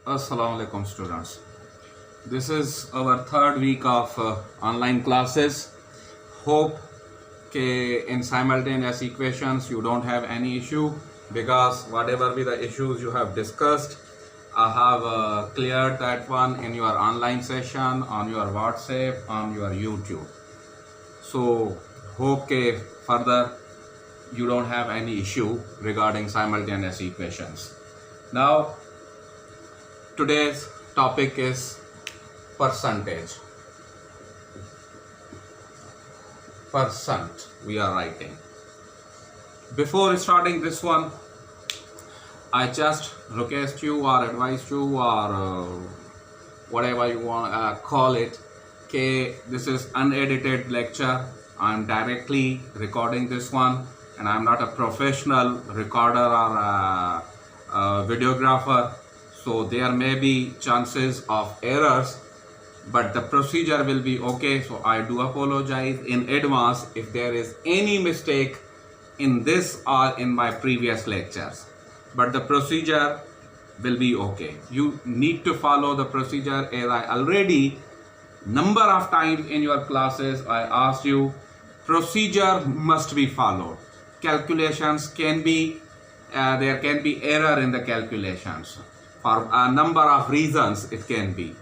Assalamu alaikum students. This is our third week of online classes. Hope in simultaneous equations you don't have any issue, because whatever be the issues you have discussed, I have cleared that one in your online session, on your WhatsApp, on your YouTube. So hope further you don't have any issue regarding simultaneous equations. Now today's topic is percentage. Percent we are writing. Before starting this one, I just request you or advise you or whatever you want call it, this is unedited lecture. I'm directly recording this one, and I'm not a professional recorder or videographer. So there may be chances of errors, but the procedure will be okay. So I do apologize in advance if there is any mistake in this or in my previous lectures, but the procedure will be okay. You need to follow the procedure, as I already number of times in your classes I asked you, procedure must be followed. Calculations can be there can be error in the calculations. For a number of reasons it can be,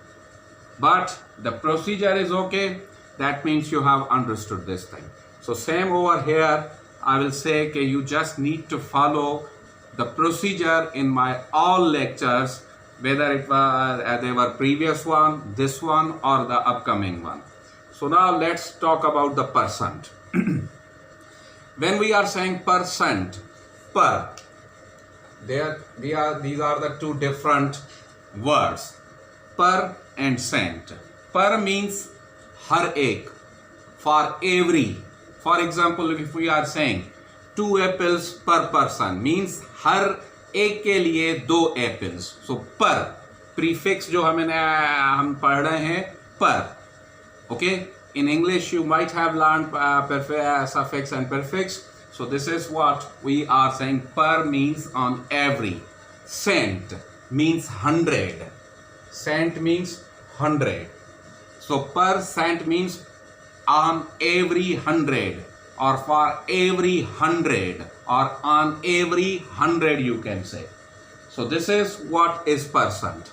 but the procedure is okay. That means you have understood this thing. So same over here, I will say you just need to follow the procedure in my all lectures, whether it was they were previous one, this one, or the upcoming one. So now let's talk about the percent. When we are saying percent, per, these are the two different words, per and cent. Per means har ek, for every. For example, if we are saying 2 apples per person, means har ek के लिए 2 apples. So per prefix जो हम पढ़ रहे हैं per. Okay, in English you might have learned suffix and prefix. So this is what we are saying. Per means on every. Cent means 100. Cent means 100. So per cent means on every 100, or for every 100, or on every 100 you can say. So this is what is percent.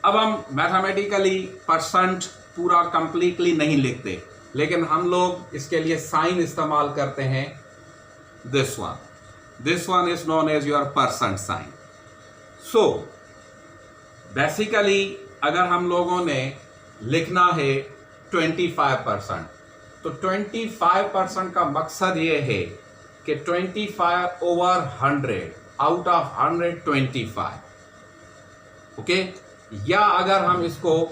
अब हम mathematically percent पूरा completely नहीं लिखते, लेकिन हम लोग इसके लिए साइन इस्तेमाल करते हैं. This one is known as your percent sign. So basically अगर हम लोगों ने लिखना है 25%, तो 25% का मकसद ये है कि 25 ओवर 100, आउट ऑफ 100 25. ओके, या अगर हम इसको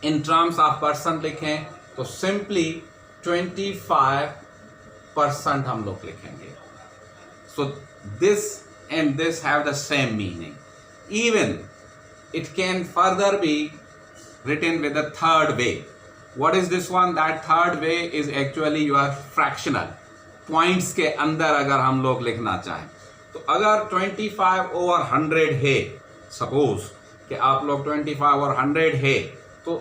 इन टर्म्स ऑफ परसेंट लिखें तो सिंपली 25% हम लोग लिखेंगे. So this and this have the same meaning. Even it can further be written with the third way. What is this one? That third way is actually your fractional. Points के अंदर अगर हम लोग लिखना चाहें तो अगर 25 over 100 है, सपोज कि आप लोग 25 over 100 है, तो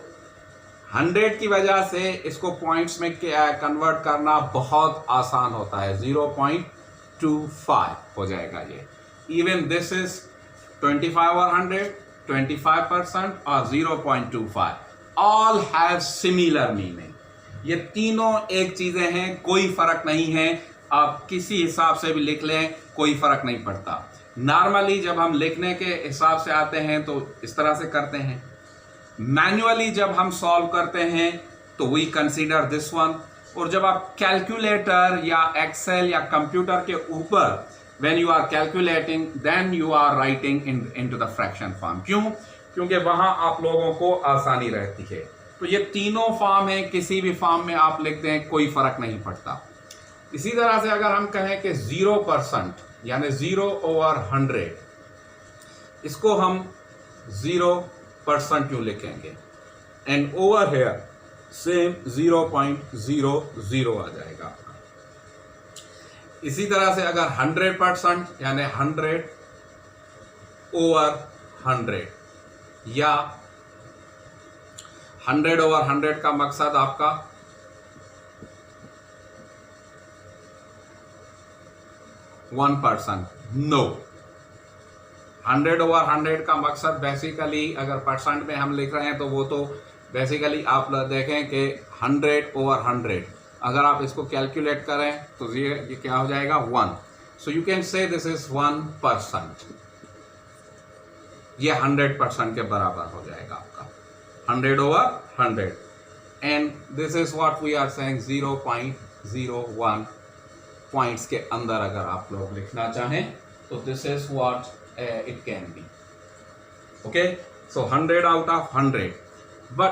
100 की वजह से इसको पॉइंट्स में कन्वर्ट करना बहुत आसान होता है. 0.25 हो जाएगा ये. इवन दिस इज 25 over 100, 25% और 0.25, all have similar meaning. ये तीनों एक चीजें हैं, कोई फर्क नहीं है. आप किसी हिसाब से भी लिख लें, कोई फर्क नहीं पड़ता. नॉर्मली जब हम लिखने के हिसाब से आते हैं तो इस तरह से करते हैं. मैन्युअली जब हम सॉल्व करते हैं तो वी कंसीडर दिस वन. और जब आप कैलकुलेटर या एक्सेल या कंप्यूटर के ऊपर when you are calculating, then you are writing into the fraction form. क्यों? क्योंकि वहां आप लोगों को आसानी रहती है. तो ये तीनों फॉर्म है, किसी भी फॉर्म में आप लिख दें, कोई फर्क नहीं पड़ता. इसी तरह से अगर हम कहें कि 0% यानी 0 over 100, इसको हम 0% क्यों लिखेंगे? एंड ओवर हेयर सेम 0.00 आ जाएगा. इसी तरह से अगर 100% यानी 100 ओवर 100, या 100/100 का मकसद आपका 1%? नो, 100/100 का मकसद बेसिकली अगर परसेंट में हम लिख रहे हैं तो वो तो बेसिकली आप देखें कि 100/100, अगर आप इसको कैलकुलेट करें तो ये क्या हो जाएगा 1. So you can say this is 1%. ये 100% के बराबर हो जाएगा आपका 100/100. And this is what we are saying 0.01 points के अंदर अगर आप लोग लिखना चाहें तो this is what it can be. Okay, so 100/100. But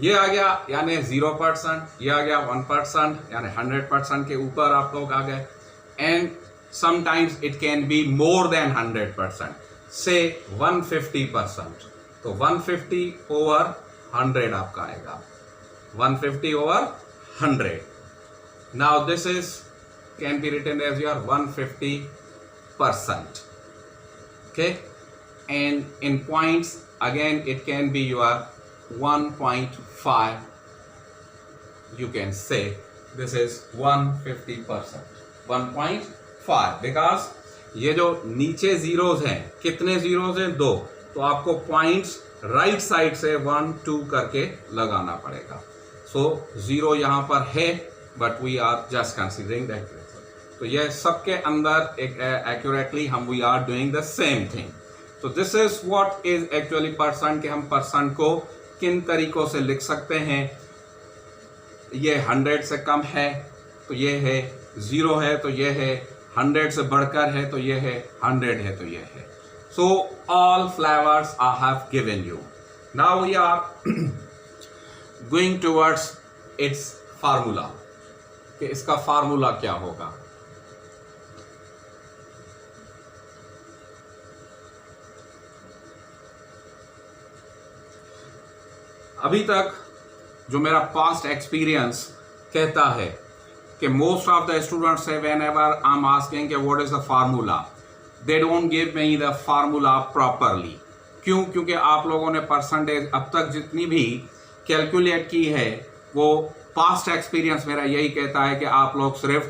ये आ गया यानी 0%, ये आ गया 1% यानी 100% के ऊपर आप लोग आ गए. And sometimes it can be more than 100%, से 150%. तो 150/100 आपका आएगा, 150/100. Now this is can be written as your 150%. Okay, and in points again it can be your 1.5. You can say this is 150%, 1.5, because ये जो नीचे जीरोज हैं, कितने zeros हैं? 2. तो आपको पॉइंट्स राइट साइड से 1 2 करके लगाना पड़ेगा. सो 0 यहां पर है, but we are just considering that. तो यह सबके अंदर एक एक्यूरेटली हम we are doing the same thing. तो this is what is actually percent, के हम परसेंट को किन तरीकों से लिख सकते हैं. ये 100 से कम है तो ये है, 0 है तो ये है, 100 से बढ़कर है तो ये है, 100 है तो ये है. So all flavours I have given you. Now we are going towards its formula, कि इसका फार्मूला क्या होगा. अभी तक जो मेरा पास्ट एक्सपीरियंस कहता है कि मोस्ट ऑफ द स्टूडेंट्स से when ever I am asking what is the formula, they don't give me the formula properly. क्यों? क्योंकि आप लोगों ने परसेंटेज अब तक जितनी भी कैलकुलेट की है, वो पास्ट एक्सपीरियंस मेरा यही कहता है कि आप लोग सिर्फ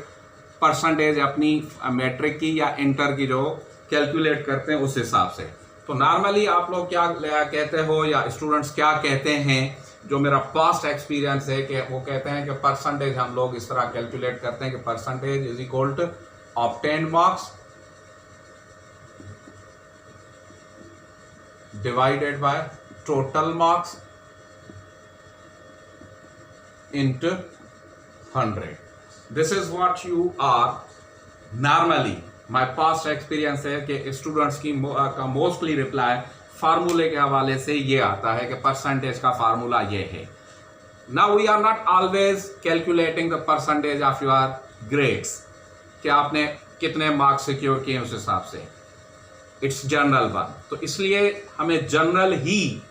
परसेंटेज अपनी मैट्रिक की या इंटर की जो कैलकुलेट करते हैं उस हिसाब से. तो नॉर्मली आप लोग क्या कहते हो या स्टूडेंट्स क्या कहते हैं, जो मेरा पास्ट एक्सपीरियंस है कि वो कहते हैं कि परसेंटेज हम लोग इस तरह कैलकुलेट करते हैं कि percentage is equal to obtained marks divided by total marks into 100. This is what you are normally. My past experience है कि स्टूडेंट्स की का मोस्टली रिप्लाई फार्मूले के हवाले से ये आता है कि परसेंटेज का फार्मूला ये है. Now we are not always calculating the percentage of your grades, कि आपने कितने मार्क्स सिक्योर किए उस हिसाब से. It's general one. तो इसलिए हमें जनरल ही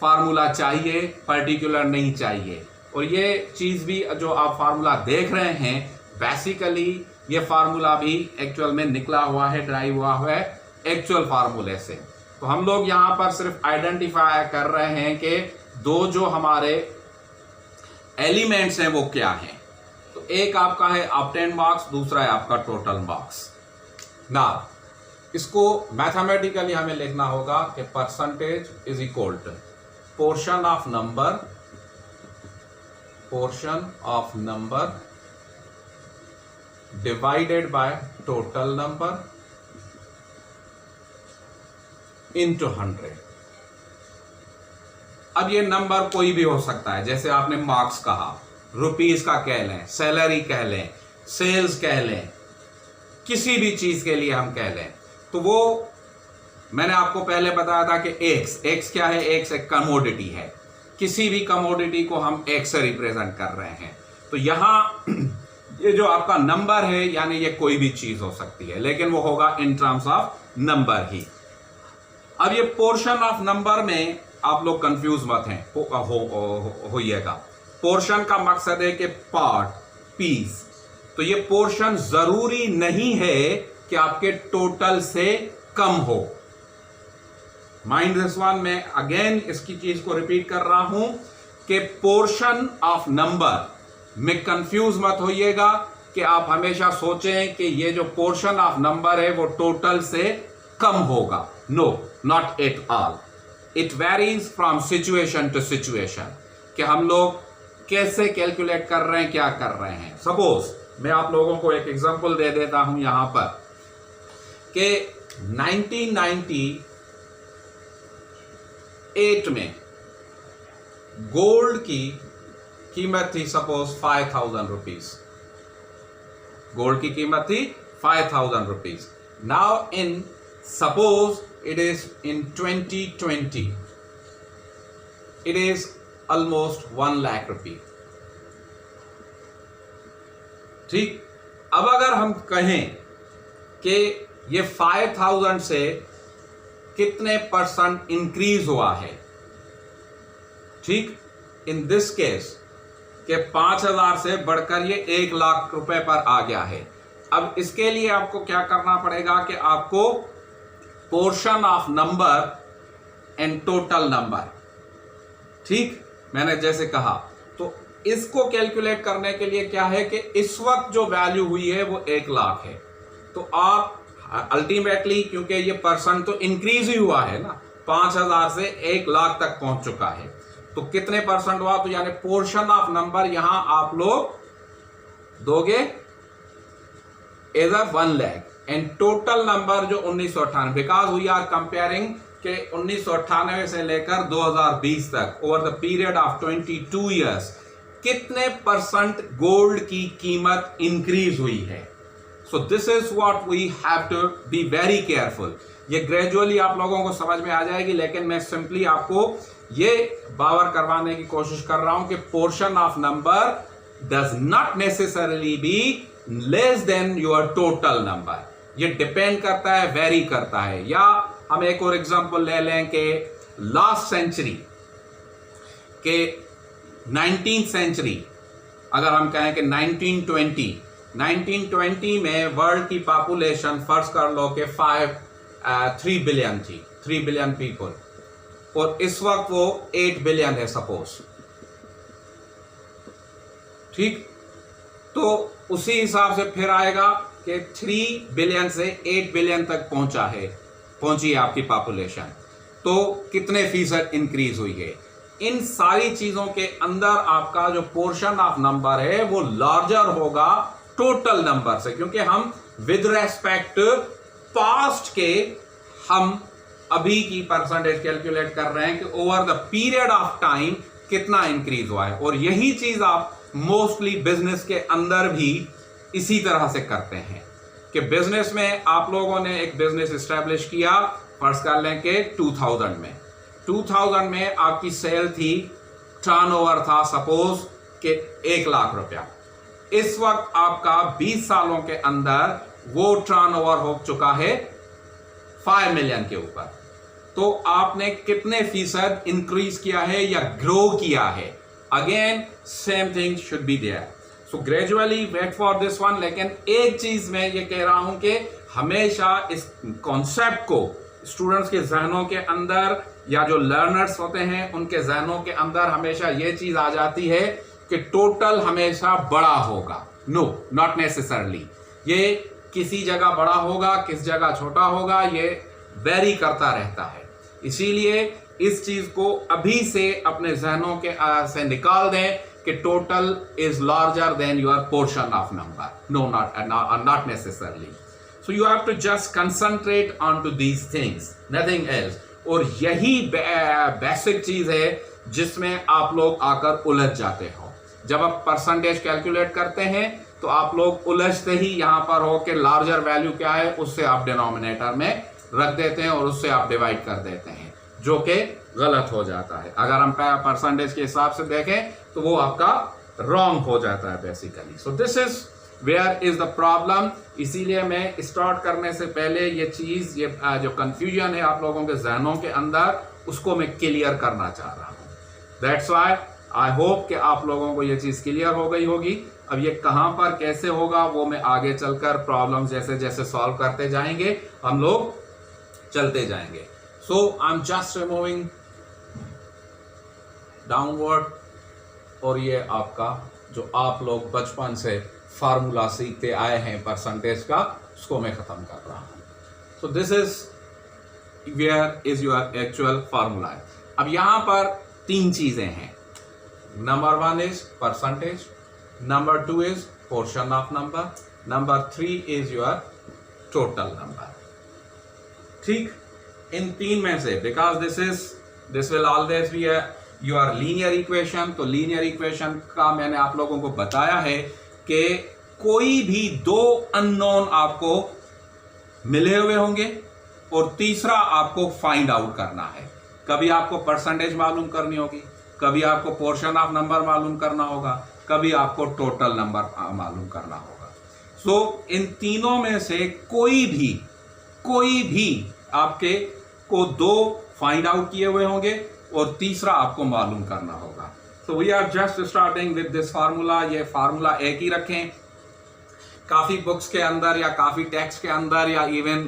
फार्मूला चाहिए, पर्टिकुलर नहीं चाहिए. और ये चीज़ भी जो आप फार्मूला देख रहे हैं, बेसिकली ये फार्मूला भी एक्चुअल में निकला हुआ है, ड्राइव हुआ है एक्चुअल फार्मूले से. तो हम लोग यहाँ पर सिर्फ आइडेंटिफाई कर रहे हैं कि दो जो हमारे एलिमेंट्स हैं वो क्या हैं. तो एक आपका है ऑब्टेन्ड मार्क्स, दूसरा है आपका टोटल मार्क्स. ना इसको मैथमेटिकली हमें लिखना होगा कि percentage is equal to portion of number divided by total number into 100. अब ये नंबर कोई भी हो सकता है, जैसे आपने मार्क्स कहा, रुपीस का कह लें, सैलरी कह लें, सेल्स कह लें, किसी भी चीज के लिए हम कह लें. तो वो मैंने आपको पहले बताया था कि एक्स क्या है. एक्स एक कमोडिटी है. किसी भी कमोडिटी को हम एक्स से रिप्रेजेंट कर रहे हैं. तो यहां ये जो आपका नंबर है, यानी ये कोई भी चीज हो सकती है, लेकिन वो होगा इन टर्म्स ऑफ नंबर ही. अब ये पोर्शन ऑफ नंबर में आप लोग कंफ्यूज मत हैं होइएगा. पोर्शन का मकसद है कि पार्ट, पीस. तो ये पोर्शन जरूरी नहीं है कि आपके टोटल से कम हो। माइंड दिस वन, मैं अगेन इसकी चीज को रिपीट कर रहा हूं कि पोर्शन ऑफ नंबर में कंफ्यूज मत होइएगा कि आप हमेशा सोचें कि ये जो पोर्शन ऑफ नंबर है वो टोटल से कम होगा। No, not at all. It varies from situation to situation कि हम लोग कैसे कैलकुलेट कर रहे हैं, क्या कर रहे हैं। सपोज मैं आप लोगों को एक एग्जांपल दे देता हूं यहां पर कि 1998 में गोल्ड की कीमत थी सपोज 5,000 रुपीज। गोल्ड की कीमत थी 5,000 rupees. Now in suppose it is in 2020 it is almost 1 lakh रुपये। ठीक, अब अगर हम कहें कि ये 5,000 से कितने परसेंट इंक्रीज हुआ है, ठीक, इन दिस केस के 5,000 से बढ़कर ये 1 लाख रुपए पर आ गया है। अब इसके लिए आपको क्या करना पड़ेगा कि आपको portion of number and total number, ठीक, मैंने जैसे कहा, तो इसको कैलकुलेट करने के लिए क्या है कि इस वक्त जो वैल्यू हुई है वो 1 लाख है। तो आप अल्टीमेटली, क्योंकि ये परसेंट तो इंक्रीज ही हुआ है ना, 5,000 से 1 लाख तक पहुंच चुका है, तो कितने परसेंट हुआ, तो यानी पोर्शन ऑफ नंबर यहां आप लोग दोगे as a 1 lakh and total number जो 1998, बिकॉज वी आर कंपेयरिंग के 1998 से लेकर 2020 तक, over the period of 22 years कितने परसेंट गोल्ड की कीमत इंक्रीज हुई है। So this is what we have to be very careful. ये ग्रेजुअली आप लोगों को समझ में आ जाएगी, लेकिन मैं सिंपली आपको ये बावर करवाने की कोशिश कर रहा हूं कि portion of number does not necessarily be less than your total number. ये डिपेंड करता है, वेरी करता है। या हम एक और एग्जांपल ले लें कि लास्ट सेंचुरी के 19th सेंचुरी, अगर हम कहें कि 1920 में वर्ल्ड की पॉपुलेशन फर्ज कर लो कि 3 बिलियन थी, 3 बिलियन पीपल, और इस वक्त वो 8 बिलियन है सपोज, ठीक, तो उसी हिसाब से फिर आएगा कि 3 बिलियन से 8 बिलियन तक पहुंची है आपकी पॉपुलेशन, तो कितने फीसद इंक्रीज हुई है। इन सारी चीजों के अंदर आपका जो पोर्शन ऑफ नंबर है वो लार्जर होगा टोटल नंबर से, क्योंकि हम विद रेस्पेक्ट पास्ट के हम अभी की परसेंटेज कैलकुलेट कर रहे हैं कि over the period of time कितना इंक्रीज हुआ है। और यही चीज आप मोस्टली बिजनेस के अंदर भी इसी तरह से करते हैं कि बिजनेस में आप लोगों ने एक बिजनेस एस्टेब्लिश किया, फर्ज कर लें कि 2000 में आपकी सेल थी, टर्नओवर था सपोज कि 1 लाख रुपया। इस वक्त आपका 20 सालों के अंदर वो टर्नओवर हो चुका है 5 मिलियन के ऊपर। तो आपने कितने फीसद इंक्रीज किया है या ग्रो किया है। Again same thing should be there. So gradually wait for this one. लेकिन एक चीज मैं ये कह रहा हूं कि हमेशा इस कॉन्सेप्ट को स्टूडेंट्स के जहनों के अंदर या जो लर्नर्स होते हैं उनके जहनों के अंदर हमेशा ये चीज आ जाती है कि टोटल हमेशा बड़ा होगा। No, not necessarily. ये किसी जगह बड़ा होगा, किस जगह छोटा होगा, ये वेरी करता रहता है। इसीलिए इस चीज को अभी से अपने जहनों के से निकाल दें कि total is larger than your portion of number. No, not necessarily. So you have to just concentrate on to these things, nothing else. और यही बेसिक चीज है जिसमें आप लोग आकर उलझ जाते हो। जब आप परसेंटेज कैलकुलेट करते हैं तो आप लोग उलझते ही यहां पर हो कि लार्जर वैल्यू क्या है, उससे आप डिनोमिनेटर में रख देते हैं और उससे आप डिवाइड कर देते हैं, जो कि गलत हो जाता है। अगर हम परसेंटेज के हिसाब से देखें तो वो आपका रॉन्ग हो जाता है basically. So this is where is the problem. इसीलिए मैं स्टार्ट करने से पहले ये चीज, ये जो कंफ्यूजन है आप लोगों के जहनों के अंदर, उसको मैं क्लियर करना चाह रहा हूँ। दैट्स व्हाई आई होप कि आप लोगों को ये चीज क्लियर हो गई होगी। अब ये कहां पर कैसे होगा वो मैं आगे चलकर प्रॉब्लम जैसे जैसे सॉल्व करते जाएंगे हम लोग चलते जाएंगे। So I am just removing downward, और ये आपका जो आप लोग बचपन से फार्मूला सीखते आए हैं परसेंटेज का, उसको मैं खत्म कर रहा हूं। So this is where is your actual formula. अब यहां पर तीन चीजें हैं। Number 1 is percentage, number 2 is portion of number, number 3 is your total number. ठीक, इन तीन में से, because this will always be your linear equation, तो लीनियर इक्वेशन का मैंने आप लोगों को बताया है कि कोई भी दो अननोन आपको मिले हुए होंगे और तीसरा आपको फाइंड आउट करना है। कभी आपको परसेंटेज मालूम करनी होगी, कभी आपको पोर्शन ऑफ नंबर मालूम करना होगा, कभी आपको टोटल नंबर मालूम करना होगा। सो इन तीनों में से कोई भी आपके को दो फाइंड आउट किए हुए होंगे और तीसरा आपको मालूम करना होगा। So we are just starting with this formula. ये फार्मूला एक ही रखें। काफी बुक्स के अंदर या काफी टेक्स्ट के अंदर या इवन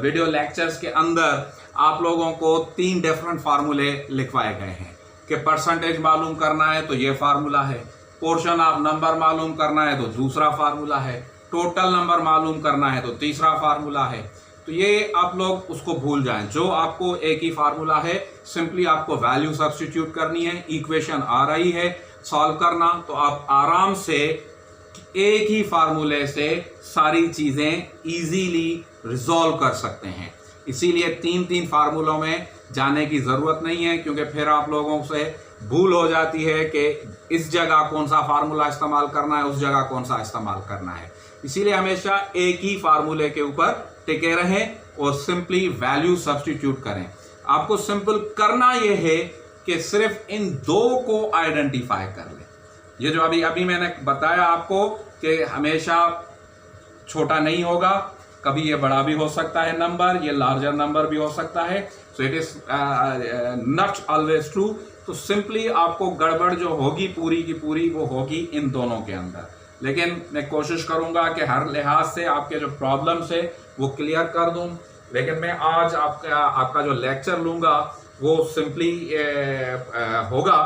वीडियो लेक्चर्स के अंदर आप लोगों को 3 डिफरेंट फार्मूले लिखवाए गए हैं कि परसेंटेज मालूम करना है तो ये फार्मूला है, पोर्शन ऑफ नंबर मालूम करना है तो दूसरा फार्मूला है, टोटल नंबर मालूम करना है तो तीसरा फार्मूला है। तो ये आप लोग उसको भूल जाएं। जो आपको एक ही फार्मूला है, सिंपली आपको वैल्यू सब्स्टिट्यूट करनी है, इक्वेशन आ रही है सॉल्व करना, तो आप आराम से एक ही फार्मूले से सारी चीजें इजीली रिजॉल्व कर सकते हैं। इसीलिए 3 फार्मूलों में जाने की जरूरत नहीं है, क्योंकि फिर आप लोगों से भूल हो जाती है कि इस जगह कौन सा फार्मूला इस्तेमाल करना है, उस जगह कौन सा इस्तेमाल करना है। इसीलिए हमेशा एक ही फार्मूले के ऊपर टिके रहें और सिंपली वैल्यू सब्स्टिट्यूट करें। आपको सिंपल करना यह है कि सिर्फ इन दो को आइडेंटिफाई कर लें। ये जो अभी मैंने बताया आपको कि हमेशा छोटा नहीं होगा, कभी ये बड़ा भी हो सकता है नंबर, ये लार्जर नंबर भी हो सकता है। So it is not always true. तो सिंपली आपको गड़बड़ जो होगी पूरी की पूरी वो होगी इन दोनों के अंदर। लेकिन मैं कोशिश करूंगा कि हर लिहाज से आपके जो प्रॉब्लम्स है वो क्लियर कर दूं। लेकिन मैं आज आपका जो लेक्चर लूंगा वो सिंपली होगा।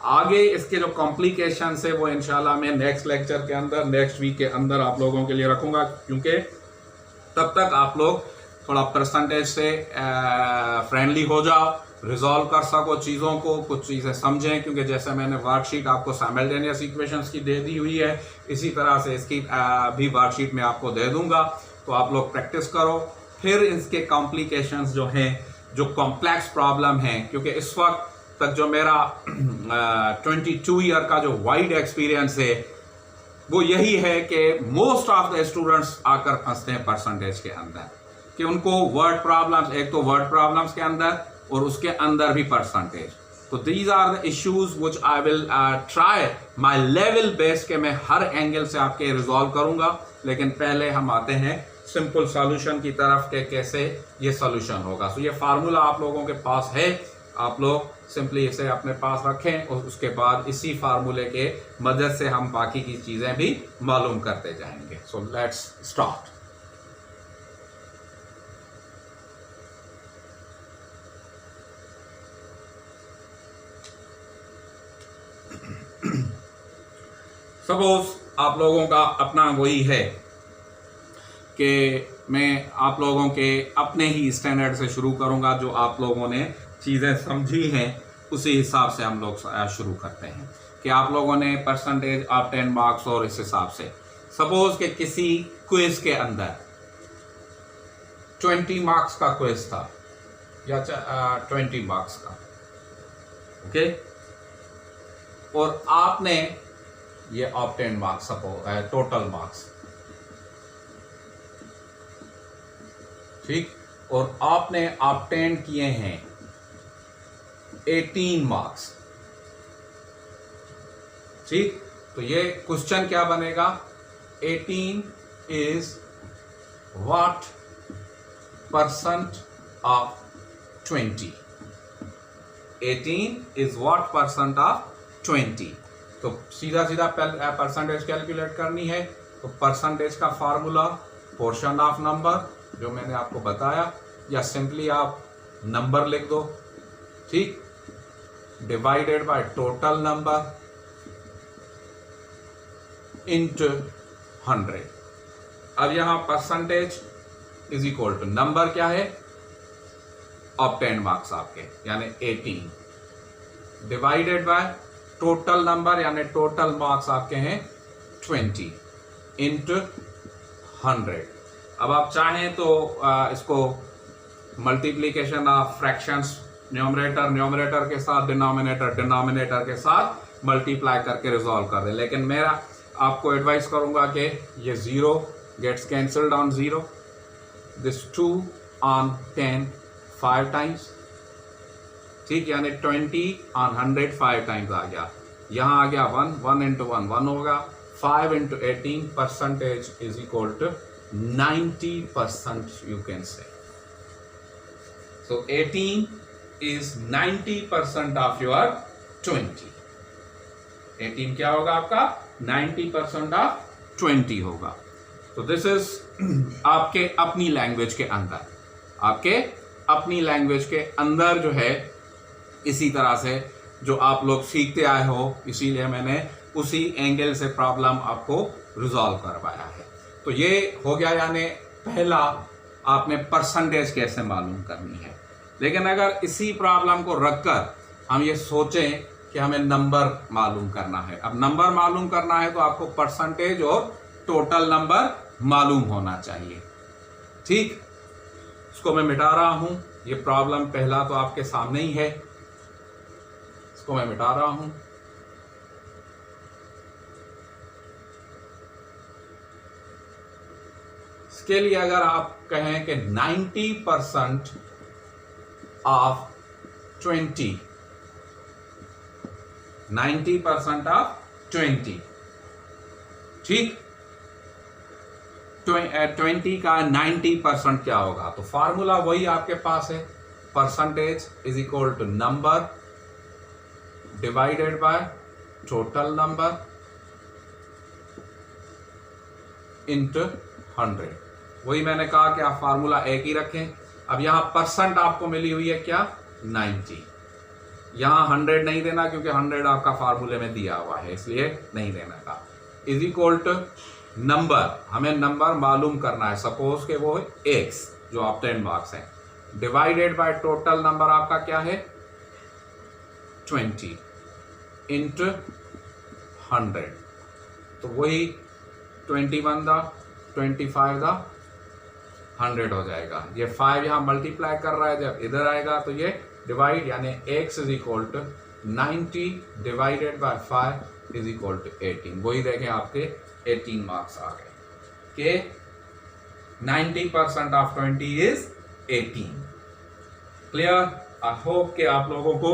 आगे इसके जो कॉम्प्लिकेशंस है वो इंशाल्लाह मैं नेक्स्ट लेक्चर के अंदर, नेक्स्ट वीक के अंदर आप लोगों के लिए रखूंगा, क्योंकि तब तक आप लोग थोड़ा परसेंटेज से फ्रेंडली हो जाओ, रिजॉल्व कर सको चीज़ों को, कुछ चीज़ें समझें। क्योंकि जैसे मैंने वर्कशीट आपको साइमल्टेनियस इक्वेशंस की दे दी हुई है, इसी तरह से इसकी भी वर्कशीट मैं आपको दे दूंगा। तो आप लोग प्रैक्टिस करो। फिर इसके कॉम्प्लिकेशंस जो हैं, जो कॉम्प्लेक्स प्रॉब्लम हैं, क्योंकि इस वक्त तक जो मेरा 22 ईयर का जो वाइड एक्सपीरियंस है वो यही है कि मोस्ट ऑफ द स्टूडेंट्स आकर फंसते हैं परसेंटेज के अंदर, कि उनको वर्ड प्रॉब्लम्स, एक तो वर्ड प्रॉब्लम्स के अंदर और उसके अंदर भी परसेंटेज। तो these are the issues which I will try my level best के मैं हर एंगल से आपके रिजॉल्व करूंगा। लेकिन पहले हम आते हैं सिंपल सॉल्यूशन की तरफ के कैसे ये सॉल्यूशन होगा। सो ये फार्मूला आप लोगों के पास है, आप लोग सिंपली इसे अपने पास रखें और उसके बाद इसी फार्मूले के मदद से हम बाकी की चीजें भी मालूम करते जाएंगे। So let's start. सपोज आप लोगों का अपना वही है कि मैं आप लोगों के अपने ही स्टैंडर्ड से शुरू करूंगा, जो आप लोगों ने चीज़ें समझी हैं उसी हिसाब से हम लोग शुरू करते हैं कि आप लोगों ने परसेंटेज ऑफ 10 मार्क्स और इस हिसाब से सपोज के किसी क्विज के अंदर 20 मार्क्स का क्विज था या 20 मार्क्स का, ओके, और आपने ये of 10 marks suppose total marks, ठीक, और आपने ऑब्टेन किए हैं 18 मार्क्स, ठीक। तो ये क्वेश्चन क्या बनेगा? 18 is what percent of 20? 18 is what percent of 20? तो सीधा सीधा परसेंटेज कैलकुलेट करनी है। तो परसेंटेज का फार्मूला पोर्शन ऑफ नंबर जो मैंने आपको बताया, या सिंपली आप नंबर लिख दो, ठीक, divided by total number into 100। अब यहां percentage is equal to number क्या है, ऑब्टेन्ड मार्क्स आपके यानी 18 डिवाइडेड बाय टोटल नंबर यानी टोटल मार्क्स आपके हैं 20 इंटू 100। अब आप चाहें तो इसको मल्टीप्लीकेशन ऑफ फ्रैक्शंस, न्यूमरेटर के साथ डिनोमिनेटर के साथ मल्टीप्लाई करके रिजॉल्व कर दें, लेकिन मेरा आपको एडवाइस करूंगा कि ये 0 gets cancelled on 0, this 2 on 10 5 times, ठीक, यानी 20 ऑन 100 5 टाइम्स आ गया। यहां आ गया 1 इंटू 1 होगा, 5 into 18 percentage is equal to 90% you can say. So 18 is 90% of your 20। 18 क्या होगा आपका, 90% ऑफ 20 होगा। तो दिस इज आपके अपनी लैंग्वेज के अंदर, आपके अपनी लैंग्वेज के अंदर जो है, इसी तरह से जो आप लोग सीखते आए हो, इसीलिए मैंने उसी एंगल से प्रॉब्लम आपको रिजॉल्व करवाया है। तो ये हो गया, यानी पहला आपने परसेंटेज कैसे मालूम करनी है। लेकिन अगर इसी प्रॉब्लम को रखकर हम ये सोचें कि हमें नंबर मालूम करना है, अब नंबर मालूम करना है तो आपको परसेंटेज और टोटल नंबर मालूम होना चाहिए, ठीक। इसको मैं मिटा रहा हूं, ये प्रॉब्लम पहला तो आपके सामने ही है, इसको मैं मिटा रहा हूं। इसके लिए अगर आप कहें कि 90% ऑफ 20, 90% ऑफ 20, ठीक, 20 का 90% क्या होगा, तो फार्मूला वही आपके पास है, percentage is equal to number divided by total number into 100। वही मैंने कहा कि आप फार्मूला एक ही रखें। अब यहां परसेंट आपको मिली हुई है क्या, 90, यहां 100 नहीं देना क्योंकि 100 आपका फार्मूले में दिया हुआ है, इसलिए नहीं देना का। इज इक्वल टू नंबर, हमें नंबर मालूम करना है, सपोज के वो है x जो ऑब्टेन्ड मार्क्स है, डिवाइडेड बाय टोटल नंबर आपका क्या है 20 इंटू 100। तो वही 21 दा 25 दा 100 हो जाएगा। ये 5 यहां मल्टीप्लाई कर रहा है, जब इधर आएगा तो ये डिवाइड, यानी x is equal to 90 divided by 5 is equal to 18। वही देखें आपके 18 मार्क्स आ गए कि 90% of 20 is 18। Clear? I hope कि आप लोगों को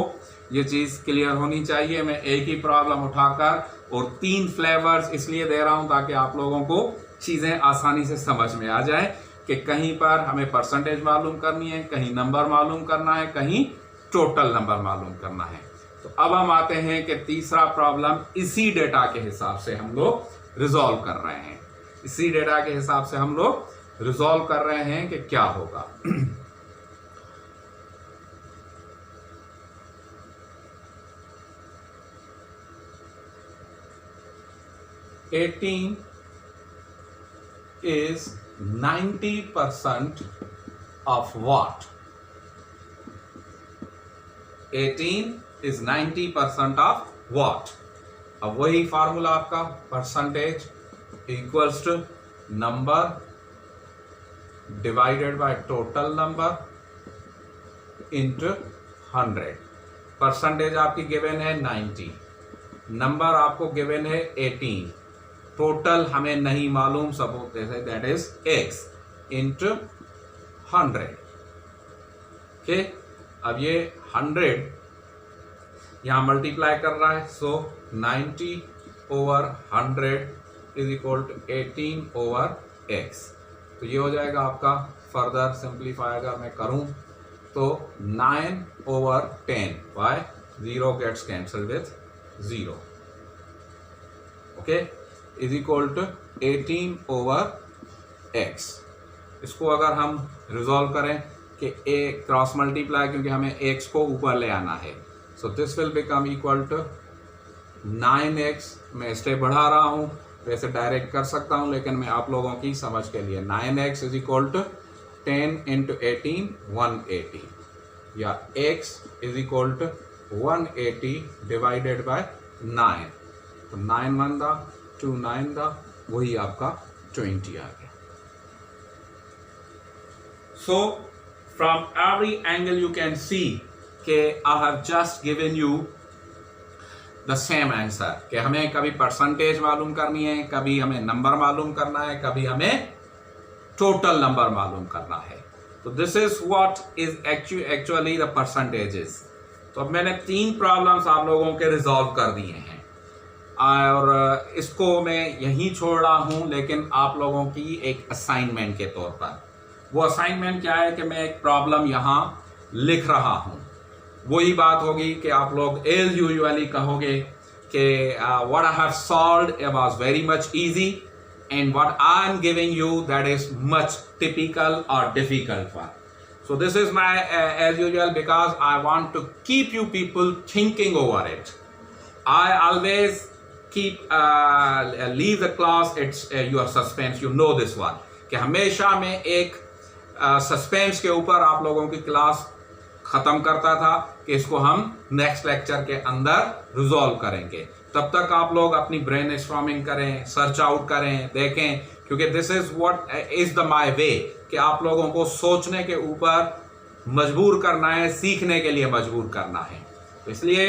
ये चीज क्लियर होनी चाहिए। मैं एक ही प्रॉब्लम उठाकर और 3 फ्लेवर्स इसलिए दे रहा हूं ताकि आप लोगों को चीजें आसानी से समझ में आ जाए कि कहीं पर हमें परसेंटेज मालूम करनी है, कहीं नंबर मालूम करना है, कहीं टोटल नंबर मालूम करना है। तो अब हम आते हैं कि तीसरा प्रॉब्लम इसी डेटा के हिसाब से हम लोग रिजॉल्व कर रहे हैं। इसी डेटा के हिसाब से हम लोग रिजॉल्व कर रहे हैं कि क्या होगा। 18 is 90% of what? 18 is 90% of what? अब वही फार्मूला आपका, percentage equals to number divided by total number into 100। Percentage आपकी गिवन है 90, नंबर आपको गिवन है 18, टोटल हमें नहीं मालूम, सपोज जैसे that is x into 100। Okay, अब ये 100 यहां मल्टीप्लाई कर रहा है, so 90 over 100 is equal to 18 over x। तो ये हो जाएगा आपका, फर्दर सिंप्लीफाई अगर मैं करूं तो 9 over 10, why 0 gets cancelled with 0, okay, is equal to 18 over x। इसको अगर हम रिजॉल्व करें कि ए क्रॉस मल्टीप्लाई, क्योंकि हमें एक्स को ऊपर ले आना है, so this will become equal to 9x। मैं स्टेप बढ़ा रहा हूँ, वैसे डायरेक्ट कर सकता हूँ, लेकिन मैं आप लोगों की समझ के लिए 9x is equal to 10 into 18 180, या x is equal to 180 divided by 9। तो 9 1 दा 2 9 दा, वही आपका 20 आ गया। So from every angle you can see के I have just given you the same answer, कि हमें कभी परसेंटेज मालूम करनी है, कभी हमें नंबर मालूम करना है, कभी हमें टोटल नंबर मालूम करना है। तो this is what is actually the percentages. तो अब मैंने 3 प्रॉब्लम्स आप लोगों के रिजॉल्व कर दिए हैं, और इसको मैं यहीं छोड़ रहा हूं, लेकिन आप लोगों की एक असाइनमेंट के तौर पर। वो असाइनमेंट क्या है कि मैं एक प्रॉब्लम यहाँ लिख रहा हूँ। वही बात होगी कि आप लोग एज यूजुअली कहोगे कि what I have solved was very much easy, and what I am giving you that is much typical और difficult one. So this is my as usual, because I want to keep you people thinking over it. I always keep leave the class, it's your suspense, you know this one, कि हमेशा मैं एक suspense के ऊपर आप लोगों की class खत्म करता था कि इसको हम नेक्स्ट लेक्चर के अंदर रिजॉल्व करेंगे। तब तक आप लोग अपनी ब्रेन स्टॉर्मिंग करें, सर्च आउट करें, देखें, क्योंकि this is what is the my way, कि आप लोगों को सोचने के ऊपर मजबूर करना है, सीखने के लिए मजबूर करना है। तो इसलिए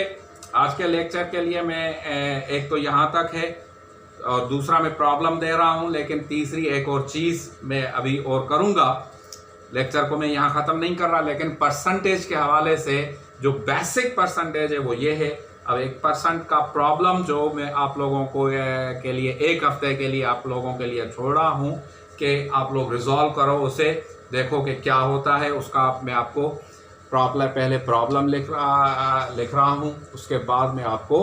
आज के लेक्चर के लिए मैं एक तो यहाँ तक है, और दूसरा मैं प्रॉब्लम दे रहा हूँ, लेकिन तीसरी एक और चीज़ मैं अभी और करूँगा। लेक्चर को मैं यहाँ ख़त्म नहीं कर रहा, लेकिन परसेंटेज के हवाले से जो बेसिक परसेंटेज है वो ये है। अब 1% का प्रॉब्लम जो मैं आप लोगों को के लिए 1 हफ्ते के लिए आप लोगों के लिए छोड़ रहा हूँ कि आप लोग रिजॉल्व करो, उसे देखो कि क्या होता है। उसका मैं आपको पहले प्रॉब्लम लिख रहा हूँ, उसके बाद मैं आपको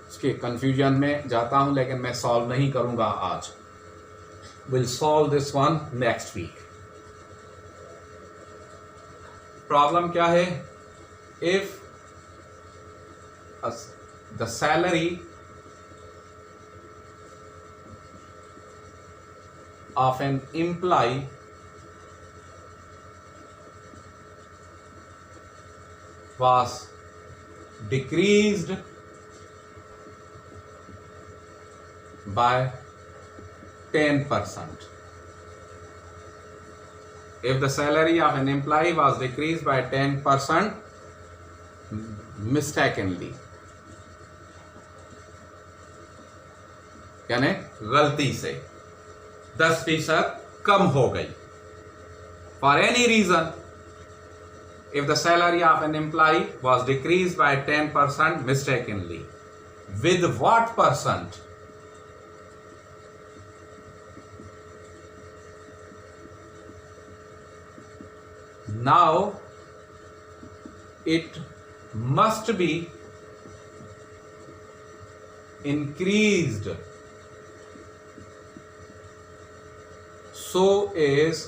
उसके कंफ्यूजन में जाता हूँ, लेकिन मैं सॉल्व नहीं करूँगा आज। Will solve this one next week. Problem क्या है? If the salary of an employee was decreased by 10%. If the salary of an employee was decreased by 10% mistakenly, यानी गलती से 10% कम हो गई, for any reason, if the salary of an employ was decrease by 10% mistakenly, with what percent? Now it must be increased so as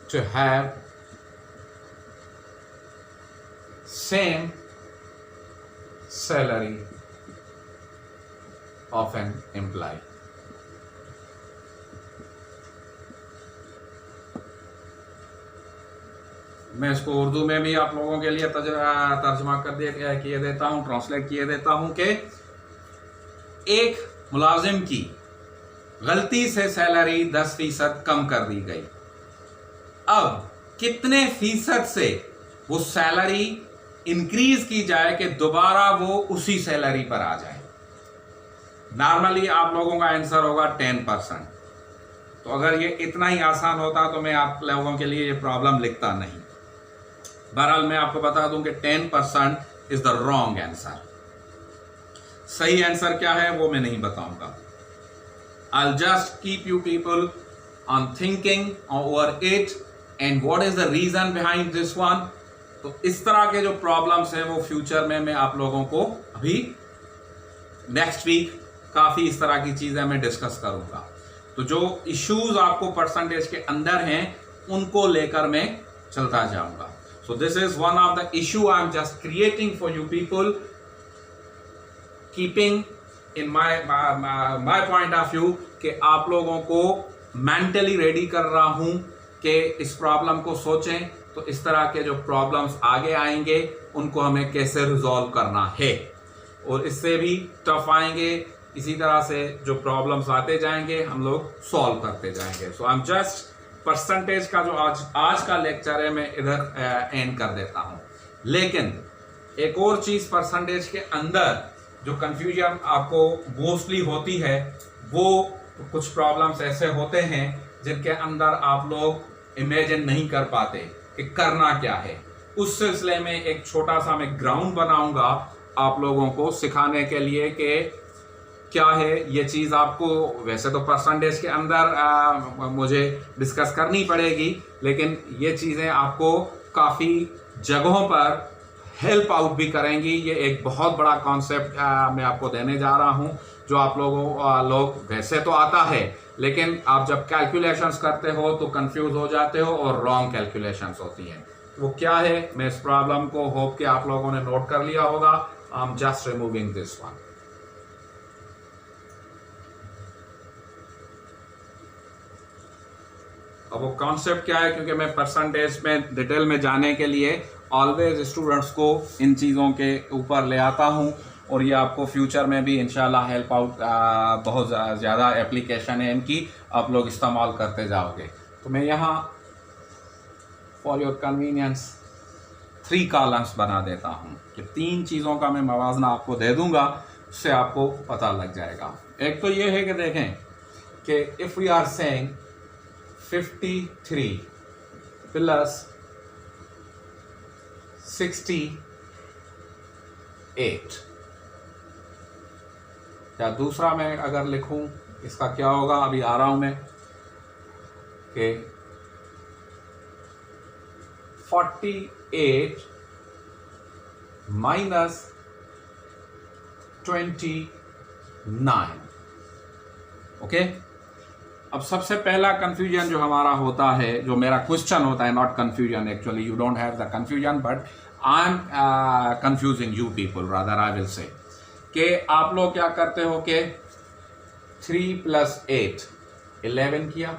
to have same salary of an employee. मैं इसको उर्दू में भी आप लोगों के लिए तर्जमा कर किए देता हूँ, ट्रांसलेट किए देता हूँ कि एक मुलाजिम की गलती से सैलरी 10% कम कर दी गई। अब कितने फीसद से वो सैलरी इंक्रीज की जाए कि दोबारा वो उसी सैलरी पर आ जाए? नॉर्मली आप लोगों का आंसर होगा 10%। तो अगर ये इतना ही आसान होता तो मैं आप लोगों के लिए ये प्रॉब्लम लिखता नहीं। बहरहाल मैं आपको बता दूं कि 10% इज द रॉन्ग आंसर। सही आंसर क्या है वो मैं नहीं बताऊंगा। I'll just keep you people on thinking over it and what is the reason behind this one. तो इस तरह के जो प्रॉब्लम्स हैं वो फ्यूचर में मैं आप लोगों को अभी नेक्स्ट वीक काफ़ी इस तरह की चीज़ें मैं डिस्कस करूंगा। तो जो इश्यूज आपको परसेंटेज के अंदर हैं उनको लेकर मैं चलता जाऊंगा. सो this is one of the issue I am just creating for you people, keeping in my point of view कि आप लोगों को मेंटली रेडी कर रहा हूं कि इस प्रॉब्लम को सोचें तो इस तरह के जो प्रॉब्लम्स आगे आएंगे उनको हमें कैसे रिजॉल्व करना है, और इससे भी टफ आएंगे. इसी तरह से जो प्रॉब्लम्स आते जाएंगे हम लोग सॉल्व करते जाएंगे. So I am just percentage का जो आज का लेक्चर है मैं इधर एंड कर देता हूं. लेकिन एक और चीज परसेंटेज के अंदर जो कंफ्यूजन आपको मोस्टली होती है, वो कुछ प्रॉब्लम्स ऐसे होते हैं जिनके अंदर आप लोग इमेजिन नहीं कर पाते कि करना क्या है. उस सिलसिले में एक छोटा सा मैं ग्राउंड बनाऊंगा आप लोगों को सिखाने के लिए कि क्या है ये चीज़. आपको वैसे तो परसेंटेज के अंदर मुझे डिस्कस करनी पड़ेगी, लेकिन ये चीज़ें आपको काफ़ी जगहों पर हेल्प आउट भी करेंगी. ये एक बहुत बड़ा कॉन्सेप्ट मैं आपको देने जा रहा हूँ जो आप लोग वैसे तो आता है, लेकिन आप जब कैलकुलेशंस करते हो तो कंफ्यूज हो जाते हो और रॉन्ग कैलकुलेशंस होती हैं. वो क्या है, मैं इस प्रॉब्लम को होप कि आप लोगों ने नोट कर लिया होगा. आई am just removing this one. अब वो कॉन्सेप्ट क्या है, क्योंकि मैं परसेंटेज में डिटेल में जाने के लिए ऑलवेज स्टूडेंट्स को इन चीज़ों के ऊपर ले आता हूँ, और ये आपको फ्यूचर में भी इंशाल्लाह हेल्प आउट, बहुत ज़्यादा एप्लीकेशन है इनकी, आप लोग इस्तेमाल करते जाओगे. तो मैं यहाँ फॉर योर कन्वीनियंस 3 कॉलम्स बना देता हूँ कि 3 चीज़ों का मैं मवाजना आपको दे दूँगा, उससे आपको पता लग जाएगा. एक तो ये है कि देखें कि if we are saying 53 plus 68, या दूसरा मैं अगर लिखूं इसका क्या होगा, अभी आ रहा हूं मैं, कि 48 माइनस 29. ओके. अब सबसे पहला कंफ्यूजन जो हमारा होता है, जो मेरा क्वेश्चन होता है, not confusion actually, you don't have the confusion but I am confusing you people, rather I will say, कि आप लोग क्या करते हो कि 3 + 8 11 किया,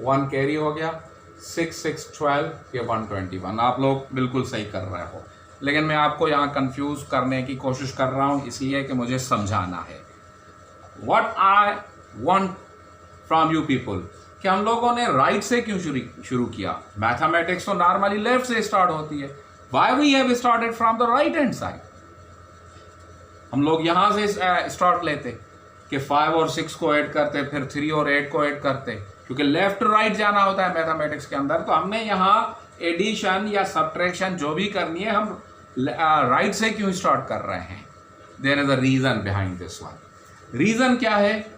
1 कैरी हो गया, 6 6 12, ये 121. आप लोग बिल्कुल सही कर रहे हो, लेकिन मैं आपको यहाँ कंफ्यूज करने की कोशिश कर रहा हूँ इसलिए कि मुझे समझाना है. What I want from you people, कि हम लोगों ने राइट से क्यों शुरू किया. मैथमेटिक्स तो नॉर्मली लेफ्ट से स्टार्ट होती है. Why we have started from the right hand side. हम लोग यहां से स्टार्ट लेते कि 5 और 6 को ऐड करते, फिर 3 और 8 को ऐड करते, क्योंकि लेफ्ट राइट जाना होता है मैथमेटिक्स के अंदर. तो हमने यहाँ एडिशन या सब्ट्रैक्शन जो भी करनी है हम राइट से क्यों स्टार्ट कर रहे हैं. There is a reason behind this one. Reason क्या है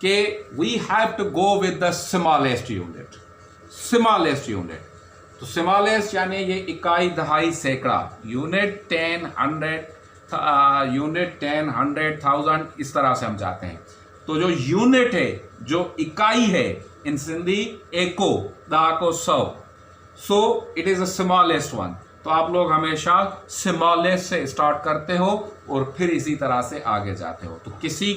कि we have to go with the smallest unit. Smallest unit, तो स्मॉलेस्ट यानी ये इकाई, दहाई, सैकड़ा, यूनिट 10 100 यूनिट 10 100 1000, इस तरह से हम जाते हैं. तो जो यूनिट है, जो इकाई है, इन सिंधी एको, दहाको 100, so it is a smallest one. तो आप लोग हमेशा स्मॉलेस्ट से स्टार्ट करते हो और फिर इसी तरह से आगे जाते हो. तो किसी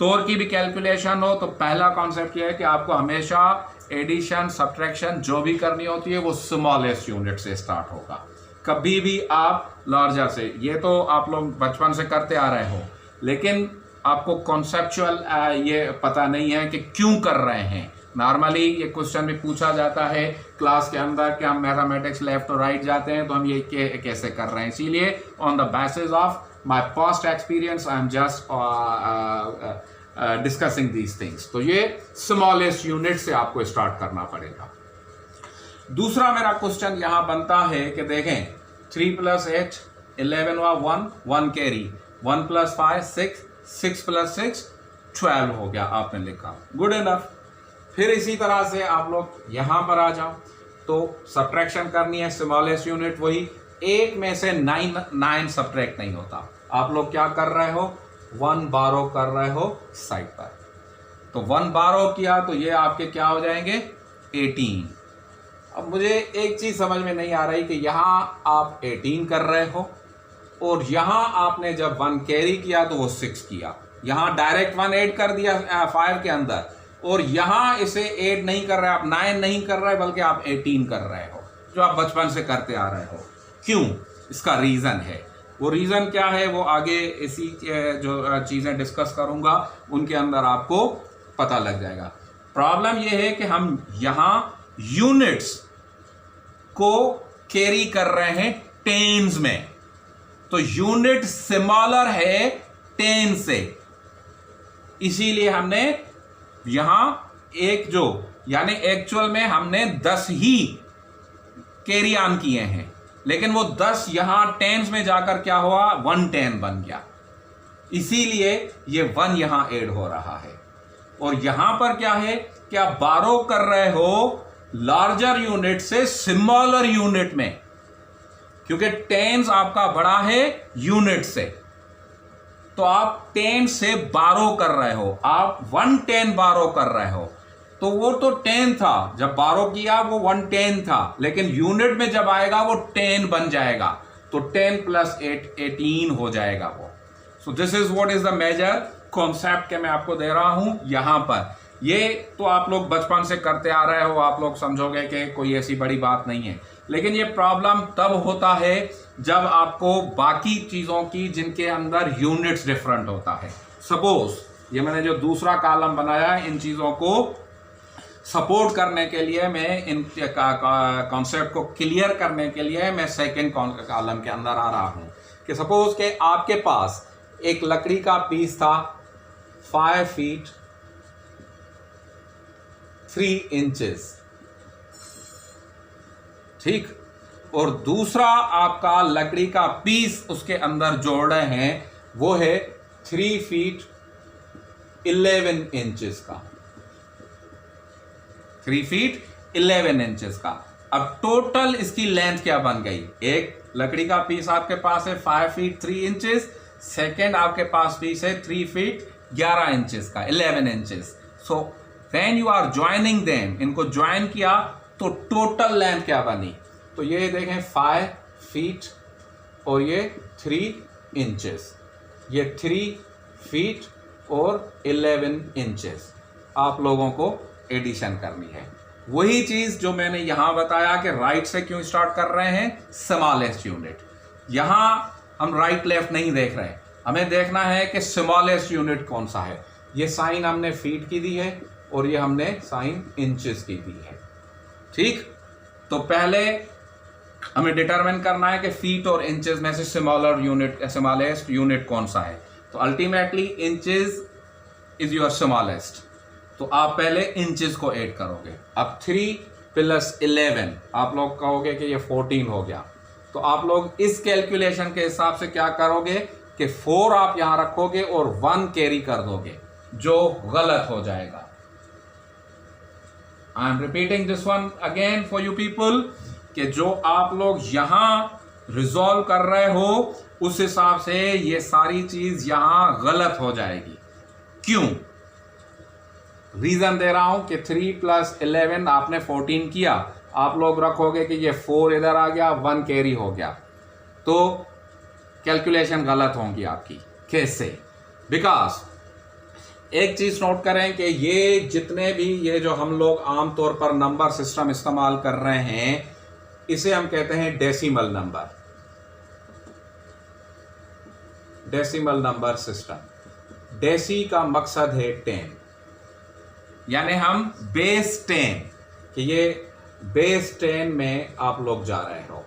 तौर की भी कैलकुलेशन हो तो पहला कॉन्सेप्ट ये है कि आपको हमेशा एडिशन सब्ट्रैक्शन जो भी करनी होती है वो स्मॉलेस्ट यूनिट से स्टार्ट होगा, कभी भी आप लार्जर से. ये तो आप लोग बचपन से करते आ रहे हो, लेकिन आपको कॉन्सेप्चुअल ये पता नहीं है कि क्यों कर रहे हैं. नॉर्मली ये क्वेश्चन भी पूछा जाता है क्लास के अंदर कि हम मैथमेटिक्स लेफ्ट और राइट जाते हैं तो हम ये कैसे कर रहे हैं. इसीलिए on the basis of my past experience I am just discussing these things. तो ये स्मॉलेस्ट यूनिट से आपको स्टार्ट करना पड़ेगा. दूसरा मेरा क्वेश्चन यहां बनता है कि देखें 3 + 8 11 हुआ, 1 कैरी, 1 + 5 6 6 + 6 12 हो गया, आपने लिखा, गुड इनफ. फिर इसी तरह से आप लोग यहां पर आ जाओ तो सब्ट्रैक्शन करनी है, स्मॉलेस्ट यूनिट वही, 8 में से 9 सब्ट्रैक्ट नहीं होता. आप लोग क्या कर रहे हो, 1 बारो कर रहे हो साइड पर. तो 1 बारो किया तो ये आपके क्या हो जाएंगे 18। अब मुझे एक चीज समझ में नहीं आ रही कि यहाँ आप 18 कर रहे हो और यहाँ आपने जब 1 कैरी किया तो वो 6 किया, यहाँ डायरेक्ट 1 ऐड कर दिया 5 के अंदर, और यहाँ इसे ऐड नहीं कर रहे, आप 9 नहीं कर रहे बल्कि आप 18 कर रहे हो, जो आप बचपन से करते आ रहे हो। क्यों? इसका रीज़न है। वो रीज़न क्या है वो आगे इसी जो चीज़ें डिस्कस करूँगा उनके अंदर आपको पता लग जाएगा। प्रॉब्लम ये है कि हम यहाँ यूनिट्स को कैरी कर रहे हैं टेन्स में, तो यूनिट स्मॉलर है 10 से, इसीलिए हमने यहां एक जो यानी एक्चुअल में हमने 10 ही कैरी ऑन किए हैं, लेकिन वो 10 यहां टेन्स में जाकर क्या हुआ 110 बन गया, इसीलिए ये 1 यहां ऐड हो रहा है। और यहां पर क्या है कि आप बारो कर रहे हो लार्जर यूनिट से स्मॉलर यूनिट में, क्योंकि टेन्स आपका बड़ा है यूनिट से, तो आप 10 से बारो कर रहे हो, आप 110 बारो कर रहे हो। तो वो तो 10 था, जब बारो किया वो 110 था, लेकिन यूनिट में जब आएगा वो 10 बन जाएगा, तो 10 + 8 18 हो जाएगा वो। So this is what is the major concept के मैं आपको दे रहा हूं यहां पर। ये तो आप लोग बचपन से करते आ रहे हो, आप लोग समझोगे कि कोई ऐसी बड़ी बात नहीं है, लेकिन ये प्रॉब्लम तब होता है जब आपको बाकी चीजों की जिनके अंदर यूनिट्स डिफरेंट होता है। सपोज ये मैंने जो दूसरा कॉलम बनाया है, इन चीजों को सपोर्ट करने के लिए, मैं इन कॉन्सेप्ट को क्लियर करने के लिए मैं सेकेंड कॉलम के अंदर आ रहा हूं कि सपोज के आपके पास एक लकड़ी का पीस था 5 फीट 3 इंचेस, ठीक, और दूसरा आपका लकड़ी का पीस उसके अंदर जोड़ रहे हैं वो है 3 फीट 11 इंचेस का, 3 फीट 11 इंचेस का। अब टोटल इसकी लेंथ क्या बन गई? एक लकड़ी का पीस आपके पास है 5 फीट 3 इंचेस, सेकेंड आपके पास पीस है 3 फीट 11 इंचेस का, 11 inches. So when you are joining them, इनको ज्वाइन किया तो टोटल लेंथ क्या बनी? तो ये देखें 5 फीट और ये 3 इंचेस, ये 3 फीट और 11 इंचेस आप लोगों को एडिशन करनी है। वही चीज जो मैंने यहां बताया कि राइट से क्यों स्टार्ट कर रहे हैं, स्मॉलेस्ट यूनिट। यहां हम राइट लेफ्ट नहीं देख रहे, हमें देखना है कि स्मॉलेस्ट यूनिट कौन सा है। ये साइन हमने फीट की दी है और ये हमने साइन इंचेस की दी है, ठीक। तो पहले हमें डिटरमिन करना है कि फीट और इंचेस में से स्मॉलेस्ट यूनिट कौन सा है। तो ultimately inches is your smallest, तो आप पहले इंचेस को ऐड करोगे। अब 3 + 11 आप लोग कहोगे कि ये 14 हो गया, तो आप लोग इस कैलकुलेशन के हिसाब से क्या करोगे कि 4 आप यहां रखोगे और 1 कैरी कर दोगे, जो गलत हो जाएगा। I am repeating this one again for you people कि जो आप लोग यहां रिजॉल्व कर रहे हो उस हिसाब से ये सारी चीज यहां गलत हो जाएगी। क्यों? रीजन दे रहा हूं कि 3 + 11 आपने 14 किया, आप लोग रखोगे कि ये 4 इधर आ गया, 1 कैरी हो गया, तो कैलकुलेशन गलत होंगी आपकी। कैसे? बिकॉज एक चीज नोट करें कि ये जितने भी ये जो हम लोग आमतौर पर नंबर सिस्टम इस्तेमाल कर रहे हैं, इसे हम कहते हैं decimal number, decimal number system. Deci का मकसद है 10, यानी हम बेस 10, कि ये बेस 10 में आप लोग जा रहे हो,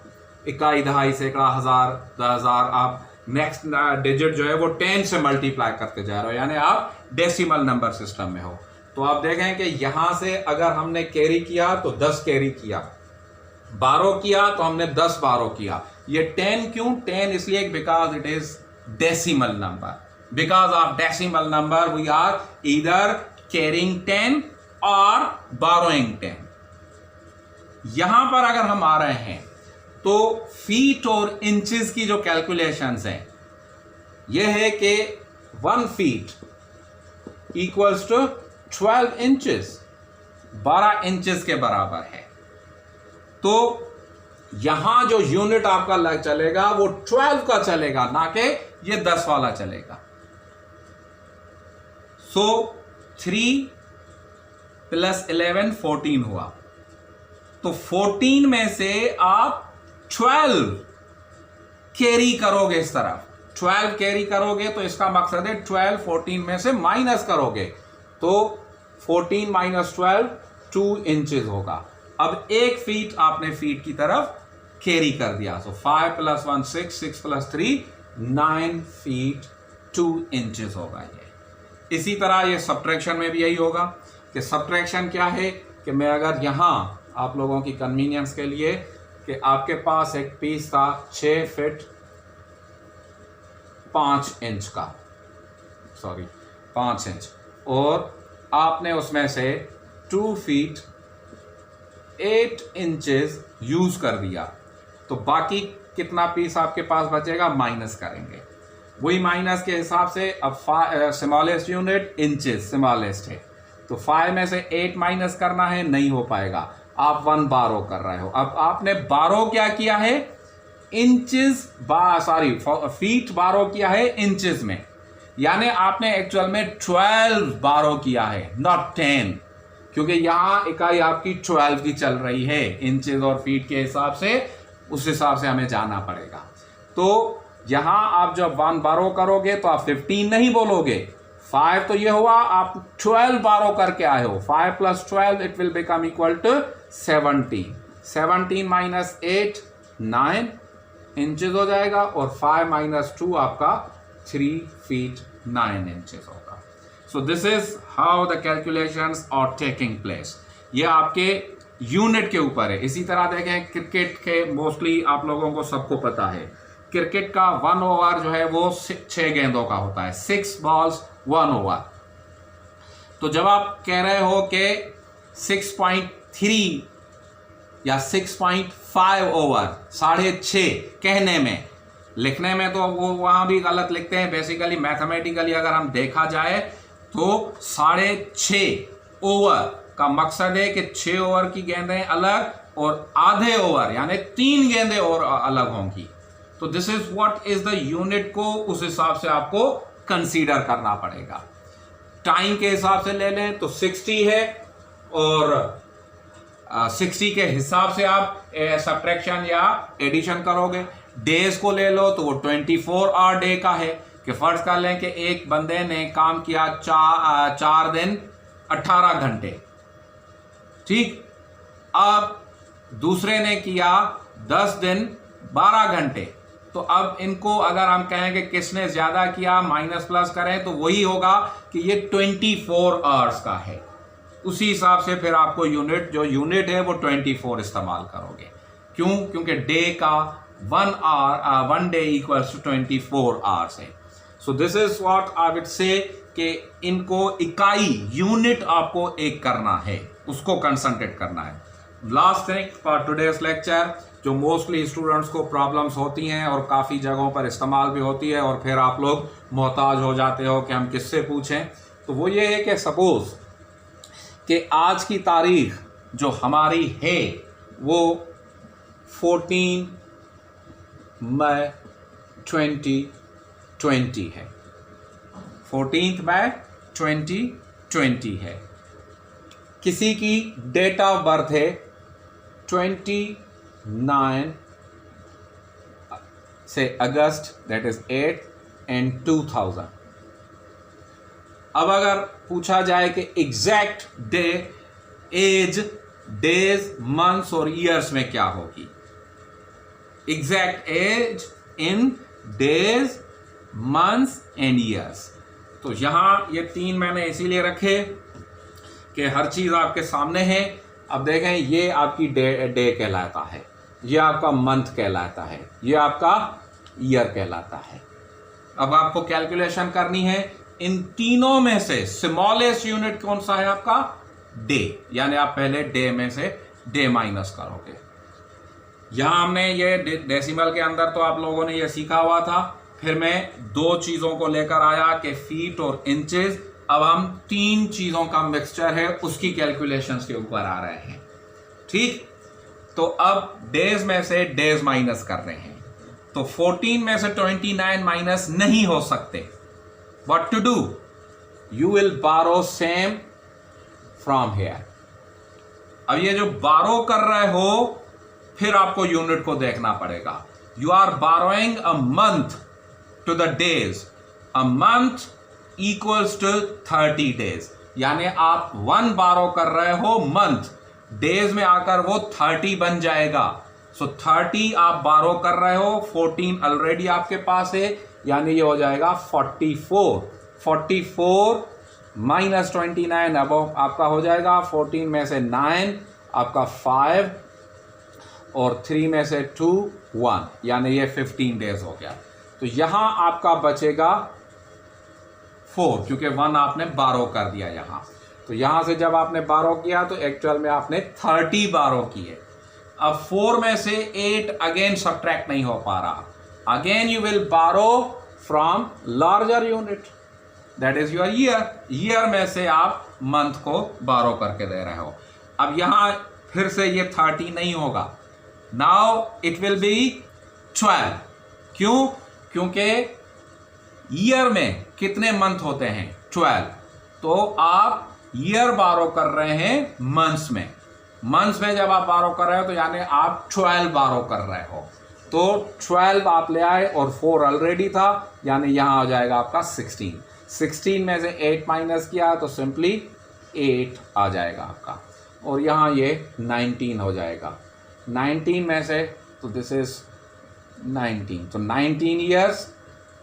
इकाई, दहाई, सैकड़ा, हजार, 10,000, आप नेक्स्ट डिजिट जो है वो 10 से मल्टीप्लाई करते जा रहे हो, यानी आप डेसिमल नंबर सिस्टम में हो। तो आप देखें कि यहां से अगर हमने कैरी किया तो 10 कैरी किया, बारो किया तो हमने 10 बारो किया। ये 10 क्यों? 10 इसलिए because it is decimal number, because of decimal number we are either carrying 10 और बारोइंग 10। यहां पर अगर हम आ रहे हैं तो फीट और इंचेस की जो कैलकुलेशंस हैं, यह है कि 1 feet equals to 12 inches 12 inches के बराबर है। तो यहां जो यूनिट आपका चलेगा वो 12 का चलेगा, ना कि ये 10 वाला चलेगा। सो 3 प्लस 11 14 हुआ। तो 14 में से आप 12 कैरी करोगे इस तरफ, 12 कैरी करोगे तो इसका मकसद है 12 14 में से माइनस करोगे, तो 14 माइनस 12 2 इंचेस होगा। अब 1 फीट आपने फीट की तरफ कैरी कर दिया। सो 5 प्लस 1 6, 6 प्लस 3 9 फीट 2 इंचेस होगा ये। इसी तरह ये सब्ट्रैक्शन में भी यही होगा कि सब्ट्रैक्शन क्या है कि मैं अगर यहां आप लोगों की कन्वीनियंस के लिए कि आपके पास एक पीस था 6 फीट 5 इंच का, 5 इंच, और आपने उसमें से 2 फीट 8 इंचेस यूज कर दिया, तो बाकी कितना पीस आपके पास बचेगा, माइनस करेंगे। वही माइनस के हिसाब से अब स्मॉलेस्ट यूनिट इंचेस स्मॉलेस्ट है, तो 5 में से 8 माइनस करना है, नहीं हो पाएगा। आप 1 बारो कर रहे हो। अब आपने बारो क्या किया है, इंचेस फीट बारो किया है इंचेस में, यानी आपने एक्चुअल में 12 बारो किया है, नॉट 10, क्योंकि यहां इकाई आपकी 12 की चल रही है इंचेस और फीट के हिसाब से, उस हिसाब से हमें जाना पड़ेगा। तो यहां आप जब 1 बारो करोगे तो आप 15 नहीं बोलोगे, 5 तो ये हुआ, आप 12 बारो करके आए हो, 5 plus 12 it will become equal to 17। 17 minus 8 9 inches हो जाएगा, और 5 माइनस 2 आपका 3 फीट 9 इंचेस होगा। So this is how the calculations are taking place. ये आपके यूनिट के ऊपर है। इसी तरह देखें क्रिकेट के, मोस्टली आप लोगों को सबको पता है, क्रिकेट का 1 ओवर जो है वो 6 गेंदों का होता है, 6 बॉल्स 1 ओवर। तो जब आप कह रहे हो कि 6.3 या 6.5 ओवर, 6.5 कहने में, लिखने में तो वो वहां भी गलत लिखते हैं। बेसिकली मैथमेटिकली अगर हम देखा जाए तो 6.5 ओवर का मकसद है कि 6 ओवर की गेंदें अलग और आधे ओवर यानी 3 गेंदें और अलग होंगी। तो this is what is the unit, को उस हिसाब से आपको कंसीडर करना पड़ेगा। टाइम के हिसाब से ले लें तो 60 है, और 60 के हिसाब से आप सब्ट्रैक्शन या एडिशन करोगे। डेज को ले लो तो वो 24 आवर डे का है, कि फर्ज कर लें कि एक बंदे ने काम किया 4 दिन 18 घंटे, ठीक। अब दूसरे ने किया 10 दिन 12 घंटे, तो अब इनको अगर हम कहेंगे किसने ज्यादा किया, माइनस प्लस करें तो वही होगा कि ये 24 आवर्स का है। उसी हिसाब से फिर आपको यूनिट, जो यूनिट है वो 24 इस्तेमाल करोगे। क्यों? क्योंकि डे का 1 डे इक्वल्स टू 24 आवर्स है। So this is what I would say कि इनको इकाई यूनिट आपको एक करना है, उसको कंसंट्रेट करना है। Last thing for today's lecture, जो मोस्टली स्टूडेंट्स को प्रॉब्लम्स होती हैं और काफ़ी जगहों पर इस्तेमाल भी होती है, और फिर आप लोग मोहताज हो जाते हो कि हम किससे पूछें, तो वो ये है कि सपोज कि आज की तारीख जो हमारी है वो 14 मई 2020 है, 14 मई 2020 है। किसी की डेट ऑफ बर्थ है 29 से अगस्त, दैट इज 8 एंड 2000। अब अगर पूछा जाए कि exact day, age, days, months और ईयर्स में क्या होगी, exact age in days, months and years, तो यहां ये 3 मैंने इसीलिए रखे कि हर चीज आपके सामने है। अब देखें, ये आपकी डे कहलाता है, ये आपका मंथ कहलाता है, ये आपका ईयर कहलाता है। अब आपको कैलकुलेशन करनी है, इन तीनों में से स्मॉलेस्ट यूनिट कौन सा है आपका, डे, यानी आप पहले डे में से डे माइनस करोगे। यहां हमने ये डेसिमल के अंदर तो आप लोगों ने ये सीखा हुआ था, फिर मैं 2 चीजों को लेकर आया कि फीट और इंचेस। अब हम 3 चीजों का मिक्सचर है उसकी कैलकुलेशंस के ऊपर आ रहे हैं। ठीक, तो अब डेज में से डेज माइनस कर रहे हैं, तो 14 में से 29 माइनस नहीं हो सकते। What to do, you will borrow same from here. अब ये जो बारो कर रहे हो, फिर आपको यूनिट को देखना पड़ेगा। You are borrowing a month to the days, a month equals to 30 days, यानी आप 1 बारो कर रहे हो मंथ, डेज में आकर वो 30 बन जाएगा। सो 30 आप बारो कर रहे हो, 14 ऑलरेडी आपके पास है, यानी ये हो जाएगा 44। 44 माइनस 29 अब आपका हो जाएगा 14 में से 9 आपका 5 और 3 में से 2 1, यानी ये 15 डेज हो गया। तो यहां आपका बचेगा 4, क्योंकि 1 आपने बारो कर दिया यहां। तो यहां से जब आपने बारो किया तो एक्चुअल में आपने 30 बारो किए। अब 4 में से 8 अगेन सब्ट्रैक्ट नहीं हो पा रहा, अगेन यू विल बारो from larger unit, that is your year. Year में से आप मंथ को बारो करके दे रहे हो। अब यहां फिर से ये 30 नहीं होगा, नाउ इट विल बी 12। क्यों? क्योंकि ईयर में कितने मंथ होते हैं? 12। तो आप ईयर बारो कर रहे हैं मंथ्स में, मंथ्स में जब आप बारो कर रहे हो तो यानी आप 12 बारो कर रहे हो। तो 12 आप ले आए और 4 ऑलरेडी था, यानी यहां हो जाएगा आपका 16। 16 में से 8 माइनस किया तो सिंपली 8 आ जाएगा आपका, और यहां ये 19 हो जाएगा। 19 में से तो दिस इज 19, तो 19 years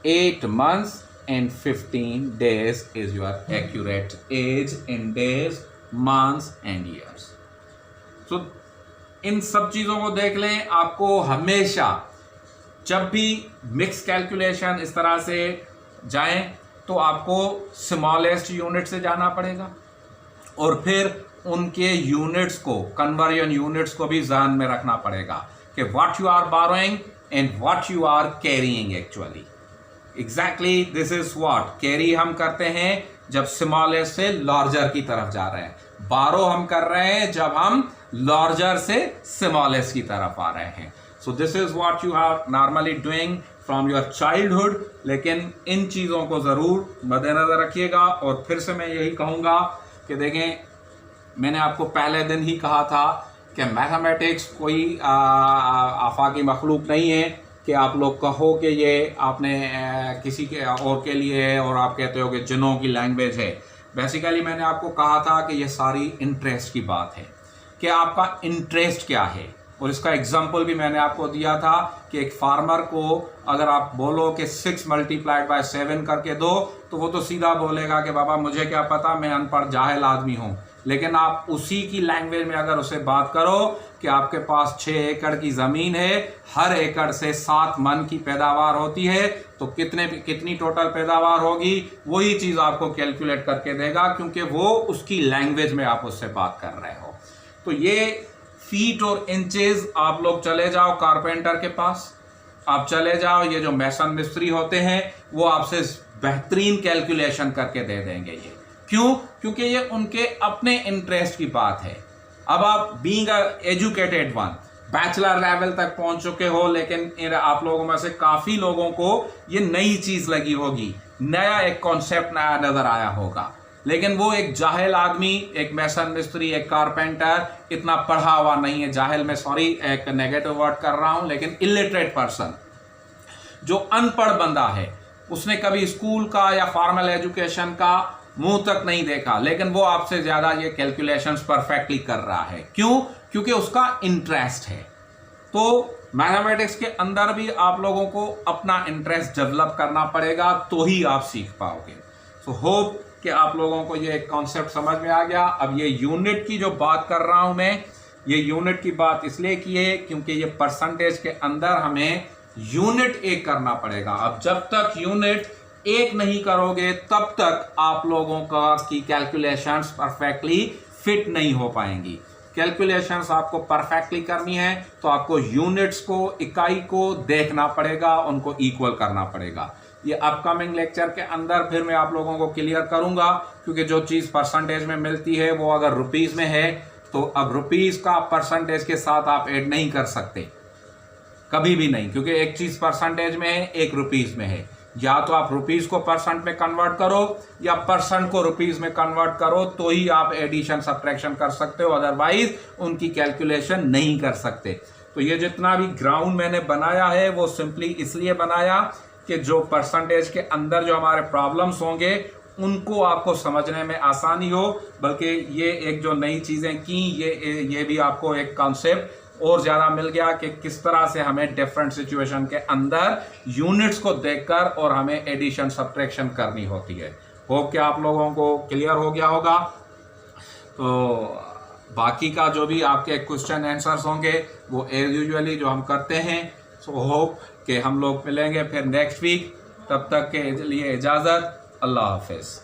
8 months and 15 days is your accurate age in days, months and years. So इन सब चीज़ों को देख लें। आपको हमेशा जब भी मिक्स कैलकुलेशन इस तरह से जाएं तो आपको स्मॉलेस्ट यूनिट से जाना पड़ेगा, और फिर उनके यूनिट्स को, कन्वर्जन यूनिट्स को भी ध्यान में रखना पड़ेगा कि what you are borrowing and what you are carrying actually. Exactly this is what carry हम करते हैं जब स्मॉलेस्ट से लार्जर की तरफ जा रहे हैं, बारो हम कर रहे हैं जब हम लार्जर से स्मॉलेस्ट की तरफ आ रहे हैं। So this is what you are normally doing from your childhood. लेकिन इन चीज़ों को ज़रूर मद्देनजर रखिएगा। और फिर से मैं यही कहूँगा कि देखें, मैंने आपको पहले दिन ही कहा था कि मैथमेटिक्स कोई आफाकी मखलूक नहीं है कि आप लोग कहो कि ये आपने किसी के और के लिए है और आप कहते हो कि जिन्हों की लैंग्वेज है। बेसिकली मैंने आपको कहा था कि ये सारी इंटरेस्ट की बात है कि आपका इंटरेस्ट क्या है, और इसका एग्जांपल भी मैंने आपको दिया था कि एक फार्मर को अगर आप बोलो कि 6 मल्टीप्लाइड बाय 7 करके दो, तो वो तो सीधा बोलेगा कि बाबा मुझे क्या पता, मैं अनपढ़ जाहिल आदमी हूँ। लेकिन आप उसी की लैंग्वेज में अगर उसे बात करो कि आपके पास 6 एकड़ की ज़मीन है, हर एकड़ से 7 मन की पैदावार होती है, तो कितनी टोटल पैदावार होगी, वही चीज़ आपको कैलकुलेट करके देगा, क्योंकि वो उसकी लैंग्वेज में आप उससे बात कर रहे हो। तो ये फीट और इंचेस आप लोग चले जाओ कारपेंटर के पास, आप चले जाओ, ये जो मैसन मिस्त्री होते हैं वो आपसे बेहतरीन कैलकुलेशन करके दे देंगे। ये क्यों? क्योंकि ये उनके अपने इंटरेस्ट की बात है। अब आप being educated one, bachelor level तक पहुंच चुके हो, लेकिन आप लोगों में से काफी लोगों को ये नई चीज लगी होगी, नया एक कॉन्सेप्ट नया नजर आया होगा। लेकिन वो एक जाहिल आदमी, एक मैसन मिस्त्री, एक कारपेंटर इतना पढ़ा हुआ नहीं है, जाहिल में सॉरी एक नेगेटिव वर्ड कर रहा हूं, लेकिन इलिटरेट पर्सन, जो अनपढ़ बंदा है, उसने कभी स्कूल का या फॉर्मल एजुकेशन का मुंह तक नहीं देखा, लेकिन वो आपसे ज्यादा ये कैलकुलेशंस परफेक्टली कर रहा है। क्यों? क्योंकि उसका इंटरेस्ट है। तो मैथमेटिक्स के अंदर भी आप लोगों को अपना इंटरेस्ट डेवलप करना पड़ेगा, तो ही आप सीख पाओगे। सो होप कि आप लोगों को ये कॉन्सेप्ट समझ में आ गया। अब ये यूनिट की जो बात कर रहा हूं मैं, ये यूनिट की बात इसलिए की है क्योंकि ये परसेंटेज के अंदर हमें यूनिट एक करना पड़ेगा। अब जब तक यूनिट एक नहीं करोगे तब तक आप लोगों का की कैलकुलेशंस परफेक्टली फिट नहीं हो पाएंगी। कैलकुलेशंस आपको परफेक्टली करनी है तो आपको यूनिट्स को, इकाई को देखना पड़ेगा, उनको इक्वल करना पड़ेगा। ये अपकमिंग लेक्चर के अंदर फिर मैं आप लोगों को क्लियर करूंगा, क्योंकि जो चीज़ परसेंटेज में मिलती है वो अगर रुपीज़ में है तो अब रुपीज़ का परसेंटेज के साथ आप ऐड नहीं कर सकते, कभी भी नहीं, क्योंकि एक चीज़ परसेंटेज में है, एक रुपीज़ में है। या तो आप रुपीज़ को परसेंट में कन्वर्ट करो या परसेंट को रुपीज़ में कन्वर्ट करो, तो ही आप एडिशन सब्ट्रैक्शन कर सकते हो, अदरवाइज उनकी कैलकुलेशन नहीं कर सकते। तो ये जितना भी ग्राउंड मैंने बनाया है वो सिंपली इसलिए बनाया कि जो परसेंटेज के अंदर जो हमारे प्रॉब्लम्स होंगे उनको आपको समझने में आसानी हो, बल्कि ये एक जो नई चीज़ें की ये भी आपको एक कॉन्सेप्ट और ज़्यादा मिल गया कि किस तरह से हमें डिफरेंट सिचुएशन के अंदर यूनिट्स को देखकर और हमें एडिशन सब्ट्रैक्शन करनी होती है। होप कि आप लोगों को क्लियर हो गया होगा। तो बाकी का जो भी आपके क्वेश्चन आंसर्स होंगे वो एज यूजुअली जो हम करते हैं। सो होप कि हम लोग मिलेंगे फिर नेक्स्ट वीक। तब तक के लिए इजाज़त। अल्लाह हाफिज़।